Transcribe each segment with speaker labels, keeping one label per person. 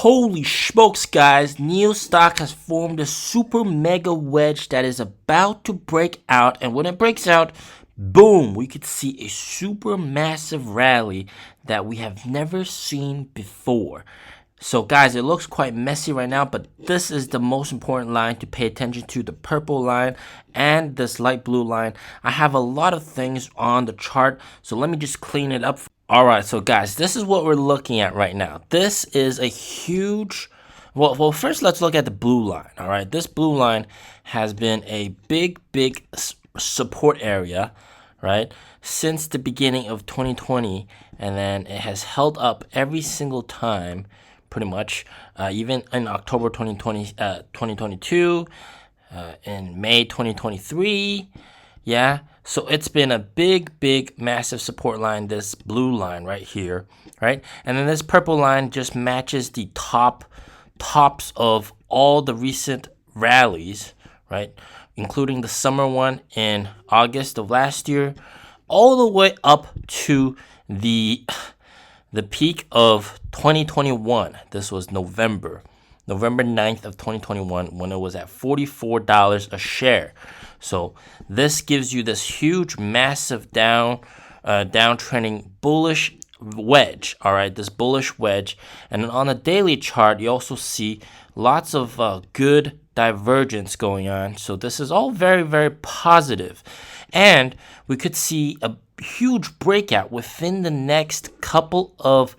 Speaker 1: Holy smokes, guys. NIO stock has formed a super mega wedge that is about to break out. And when it breaks out, boom, we could see a super massive rally that we have never seen before. So guys, it looks quite messy right now, but this is the most important line to pay attention to, the purple line and this light blue line. I have a lot of things on the chart, so let me just clean it up. All right, so guys, this is what we're looking at right now. This is a huge, well, first let's look at the blue line. All right, this blue line has been a big support area, right, since the beginning of 2020, and then it has held up every single time, pretty much, even in October 2022, in May 2023, yeah. So it's been a big, massive support line, this blue line right here, right? And then this purple line just matches the tops of all the recent rallies, right? Including the summer one in August of last year, all the way up to the peak of 2021. This was November 9th of 2021, when it was at $44 a share. So this gives you this huge, massive downtrending bullish wedge. All right, this bullish wedge. And on a daily chart, you also see lots of good divergence going on. So this is all very positive. And we could see a huge breakout within the next couple of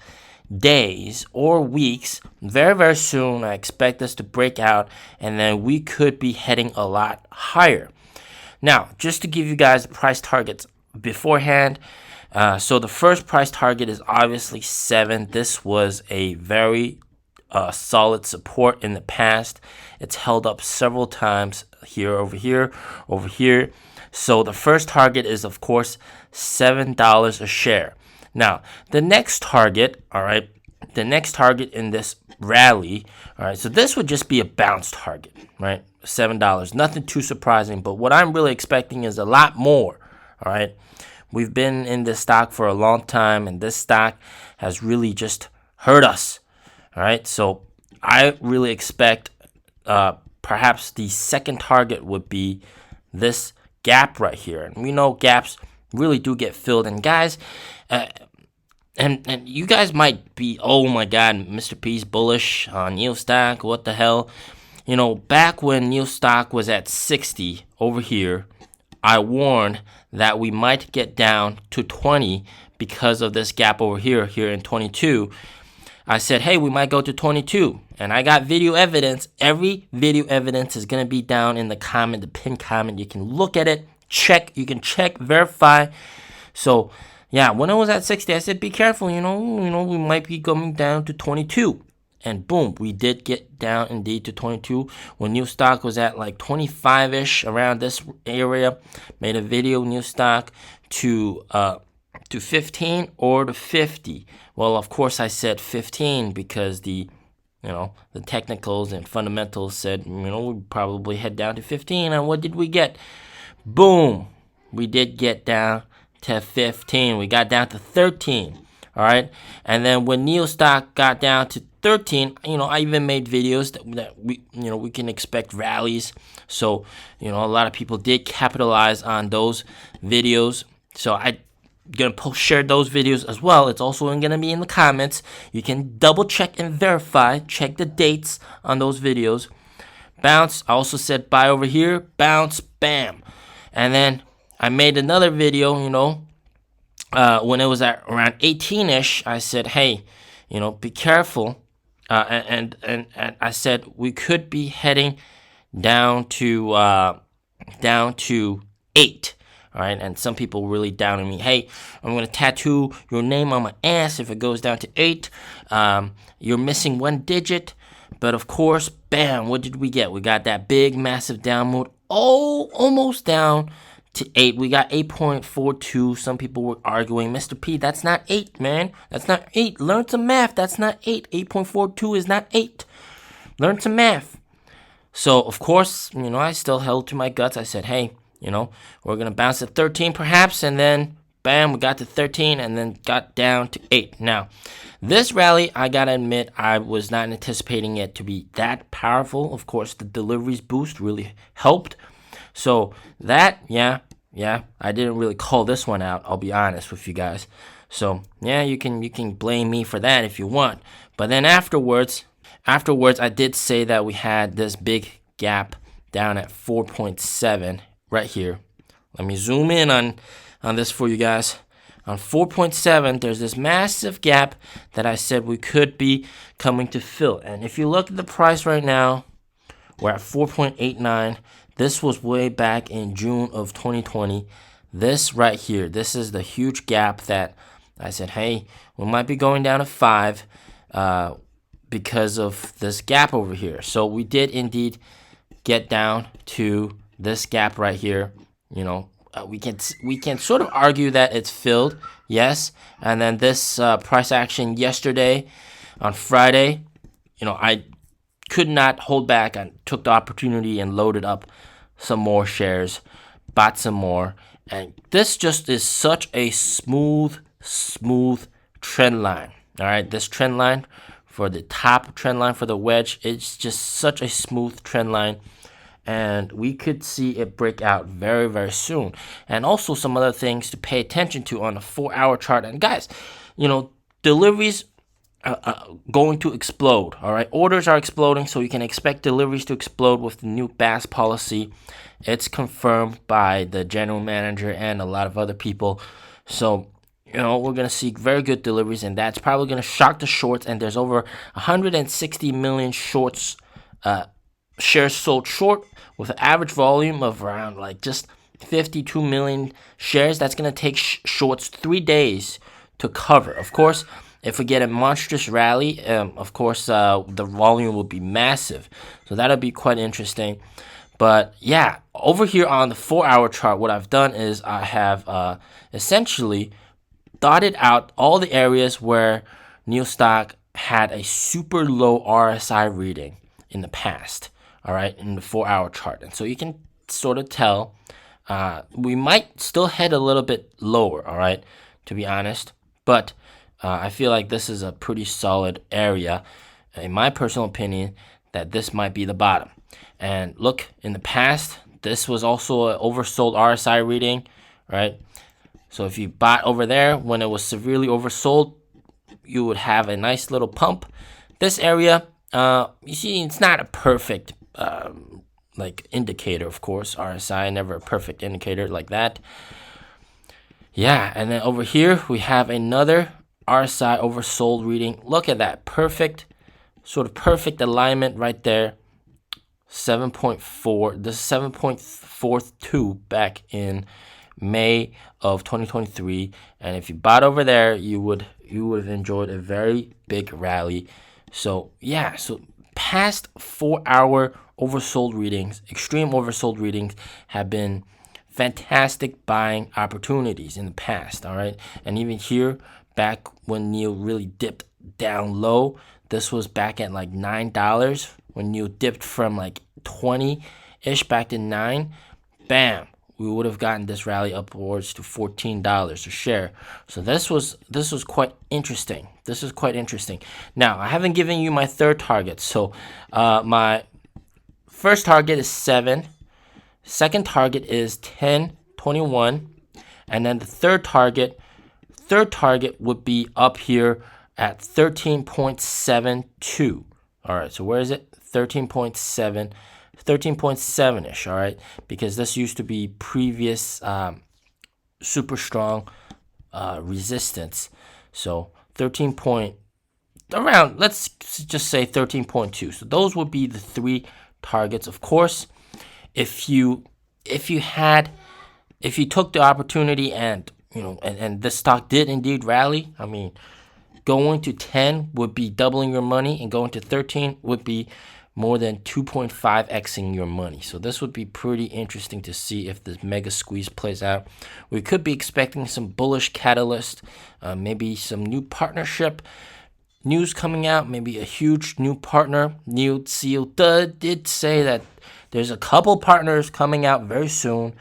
Speaker 1: days or weeks. Very soon, I expect this to break out, and then we could be heading a lot higher. Now, just to give you guys the price targets beforehand, so the first price target is obviously 7. This was a very solid support in the past. It's held up several times here, over here. So the first target is, of course, $7 a share. Now, the next target, all right, the next target in this rally, all right, so this would just be a bounce target, right? $7, nothing too surprising, but what I'm really expecting is a lot more, all right? We've been in this stock for a long time, and this stock has really just hurt us, all right? So I really expect perhaps the second target would be this gap right here. And we know gaps really do get filled. And guys, and you guys might be, oh my God, Mr. P's bullish on NIO stock, what the hell? You know, back when NIO stock was at 60 over here, I warned that we might get down to 20 because of this gap over here in 22. I said, hey, we might go to 22. And I got video evidence. Every video evidence is going to be down in the comment, the pinned comment. You can look at it, check. You can check, verify. So, yeah, when I was at 60, I said, be careful. You know, we might be going down to 22. And boom, we did get down indeed to 22. When NIO stock was at like 25-ish, around this area, made a video, NIO stock to 15 or to 50. Well, of course, I said 15 because the technicals and fundamentals said, we probably head down to 15. And what did we get? Boom, we did get down to 15. We got down to 13. All right. And then when NIO stock got down to 13, I even made videos that we can expect rallies. So, a lot of people did capitalize on those videos. So I'm going to share those videos as well. It's also going to be in the comments. You can double check and verify, check the dates on those videos. Bounce. I also said buy over here, bounce, bam. And then I made another video, when it was at around 18-ish, I said, hey, be careful. And I said we could be heading down to 8. All right, and some people really doubted me. Hey, I'm going to tattoo your name on my ass if it goes down to 8. You're missing 1 digit. But of course, bam, what did we get? We got that big, massive down move. Oh, almost down to 8. We got 8.42. Some people were arguing, Mr. P, that's not 8, man. That's not 8. Learn some math. That's not 8. 8.42 is not 8. Learn some math. So, of course, I still held to my guts. I said, hey, we're going to bounce at 13 perhaps, and then bam, we got to 13 and then got down to 8. Now, this rally, I gotta admit, I was not anticipating it to be that powerful. Of course, the deliveries boost really helped. So that, yeah, I didn't really call this one out, I'll be honest with you guys. So yeah, you can blame me for that if you want. But then afterwards, I did say that we had this big gap down at 4.7 right here. Let me zoom in on this for you guys. On 4.7, there's this massive gap that I said we could be coming to fill. And if you look at the price right now, we're at 4.89. This was way back in June of 2020. This right here, this is the huge gap that I said, hey, we might be going down to 5 because of this gap over here. So we did indeed get down to this gap right here. You know, we can sort of argue that it's filled, yes. And then this price action yesterday on Friday, you know, I could not hold back. I took the opportunity and loaded up some more shares, bought some more, and this just is such a smooth trend line. All right, this trend line for the top trend line for the wedge, it's just such a smooth trend line, and we could see it break out very, very soon. And also some other things to pay attention to on a 4-hour chart. And guys, you know, deliveries going to explode. All right, orders are exploding, so you can expect deliveries to explode with the new BAS policy. It's confirmed by the general manager and a lot of other people. So you know, we're going to see very good deliveries, and that's probably going to shock the shorts. And there's over 160 million shorts shares sold short with an average volume of around like just 52 million shares. That's going to take shorts 3 days to cover. Of course, if we get a monstrous rally, of course, the volume will be massive. So that'll be quite interesting. But yeah, over here on the 4-hour chart, what I've done is I have essentially dotted out all the areas where NIO stock had a super low RSI reading in the past. All right, in the 4-hour chart. And so you can sort of tell we might still head a little bit lower, all right, to be honest. But I feel like this is a pretty solid area, in my personal opinion, that this might be the bottom. And look, in the past, this was also an oversold RSI reading, right? So if you bought over there when it was severely oversold, you would have a nice little pump. This area, you see, it's not a perfect like indicator, of course. RSI, never a perfect indicator like that. Yeah, and then over here, we have another RSI oversold reading. Look at that, perfect, sort of perfect alignment right there. 7.4, this is 7.42 back in May of 2023, and if you bought over there, you would have enjoyed a very big rally. So yeah, so past 4-hour oversold readings, extreme oversold readings, have been fantastic buying opportunities in the past. All right, and even here, back when NIO really dipped down low, this was back at like $9 when NIO dipped from like 20-ish back to 9. Bam, we would have gotten this rally upwards to $14 a share. So this was quite interesting. This is quite interesting. Now, I haven't given you my third target. So my first target is 7. Second target is 10.21. And then the third target would be up here at 13.72. All right, so where is it? 13.7-ish, all right, because this used to be previous super strong resistance. So 13 point around, let's just say 13.2. So those would be the 3 targets. Of course, if you took the opportunity and and this stock did indeed rally, I mean, going to 10 would be doubling your money, and going to 13 would be more than 2.5xing your money. So this would be pretty interesting to see if this mega squeeze plays out. We could be expecting some bullish catalyst, maybe some new partnership news coming out, maybe a huge new partner. NIO CEO did say that there's a couple partners coming out very soon.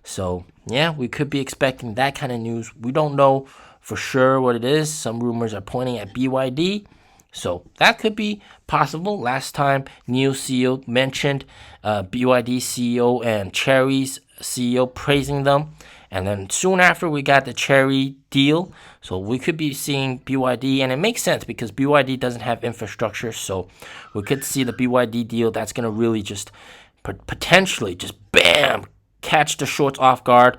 Speaker 1: So yeah, we could be expecting that kind of news. We don't know for sure what it is. Some rumors are pointing at BYD. So that could be possible. Last time, NIO CEO mentioned BYD CEO and Chery's CEO praising them. And then soon after, we got the Chery deal. So we could be seeing BYD. And it makes sense because BYD doesn't have infrastructure. So we could see the BYD deal. That's going to really just potentially just bam, catch the shorts off guard.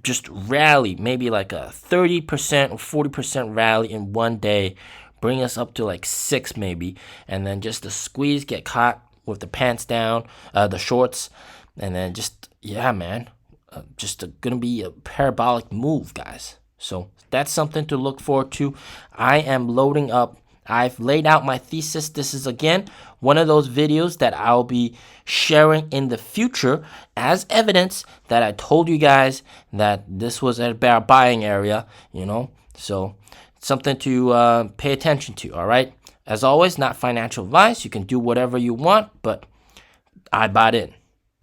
Speaker 1: Just rally, maybe like a 30% or 40% rally in one day. Bring us up to like 6 maybe, and then just the squeeze, get caught with the pants down, the shorts, and then just, yeah, man, just gonna be a parabolic move, guys. So that's something to look forward to. I am loading up. I've laid out my thesis. This is, again, one of those videos that I'll be sharing in the future as evidence that I told you guys that this was a bear buying area, so something to pay attention to, all right? As always, not financial advice. You can do whatever you want, but I bought in.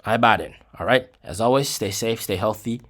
Speaker 1: All right? As always, stay safe, stay healthy.